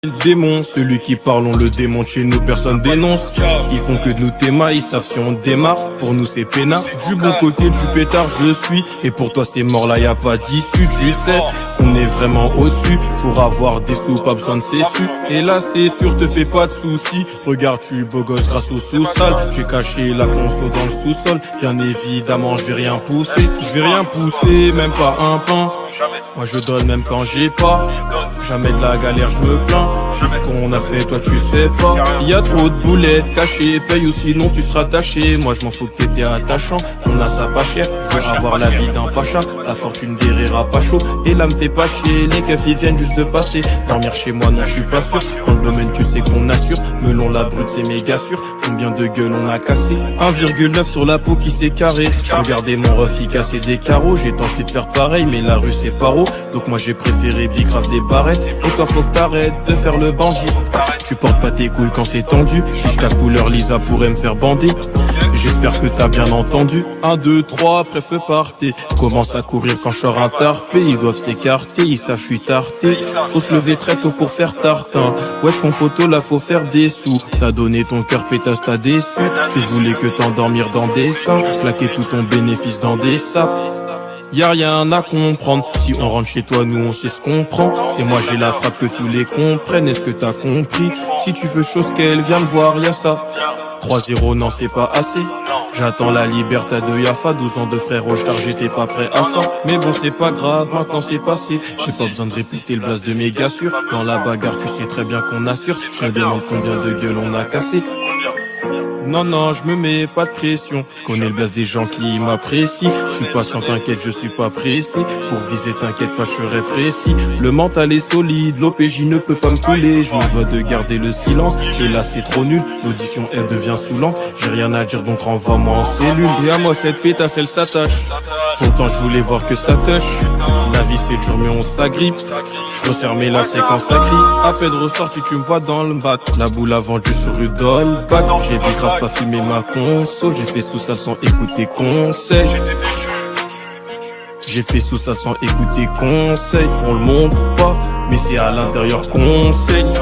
Le démon, celui qui parle, on le démonte chez nous, personne dénonce. Ils font que de nous théma, ils savent si on démarre. Pour nous c'est peinard, du bon côté du pétard je suis. Et pour toi c'est mort là, y a pas d'issue, tu sais qu'on est vraiment au-dessus. Pour avoir des sous, pas besoin de cessu. Et là c'est sûr, te fais pas de soucis. Regarde, tu beau gosse grâce au sous-sol. J'ai caché la conso dans le sous-sol. Bien évidemment, je vais rien pousser. Je vais rien pousser, même pas un pain. Moi je donne même quand j'ai pas. Jamais de la galère, je me plains. Juste ce qu'on a fait, toi tu sais pas. Y a trop de boulettes cachées, paye ou sinon tu seras taché. Moi je m'en fous que t'étais attachant. On a ça pas cher, je veux avoir la vie d'un pacha. La fortune guérira pas chaud. Et là me fait pas chier, les keufs ils viennent juste de passer. Dormir chez moi non je suis pas sûr. Dans le domaine tu sais qu'on assure. Melon la brute c'est méga sûr. Combien de gueules on a cassé? 1,9 sur la peau qui s'est carré. Regardez mon ref il cassait des carreaux. J'ai tenté de faire pareil mais la rue c'est paro. Donc moi j'ai préféré bicrave des barrettes. Et toi faut que t'arrêtes de faire le bandit. Tu portes pas tes couilles quand c'est tendu. Si ta couleur Lisa pourrait me faire bander. J'espère que t'as bien entendu. 1, 2, 3, après feu partez. Commence à courir quand je sors un tarpé. Ils doivent s'écarter, ils savent je suis tarté. Faut se lever très tôt pour faire tartin. Wesh mon poteau là faut faire des sous. T'as donné ton cœur pétasse t'as déçu. Tu voulais que t'endormir dans des seins. Claquer tout ton bénéfice dans des sapes. Y'a rien à comprendre. Si on rentre chez toi, nous on sait ce qu'on prend. C'est moi j'ai la frappe que tous les comprennent. Est-ce que t'as compris? Si tu veux chose qu'elle viens me voir, y'a ça. 3-0 non c'est pas assez. J'attends la liberté de Yafa. 12 ans de frère au star, j'étais pas prêt à ça. Mais bon c'est pas grave, maintenant c'est passé. J'ai pas besoin de répéter le blast de mes gars sûrs. Dans la bagarre tu sais très bien qu'on assure. Je me demande combien de gueules on a cassé. Non, non, je me mets pas de pression. Je connais le blast des gens qui m'apprécient. Je suis patient, t'inquiète, je suis pas pressé. Pour viser, t'inquiète pas, je serai précis. Le mental est solide, l'OPJ ne peut pas me couler. Je me dois de garder le silence. Et là, c'est trop nul. L'audition, elle devient saoulante. J'ai rien à dire, donc renvoie-moi en cellule. Et à moi, cette pétasse, elle s'attache. Pourtant, je voulais voir que ça touche. La vie, c'est dur, mais on s'agrippe. Je resserre mes lacets quand ça crie. À peine ressorti, tu me vois dans le bat. La boule a vendu sur Rudolbac. J'ai bicrave pas fumé ma conso. J'ai fait sous ça sans écouter conseil. J'ai fait sous ça sans écouter conseil. On le montre pas, mais c'est à l'intérieur qu'on saigne.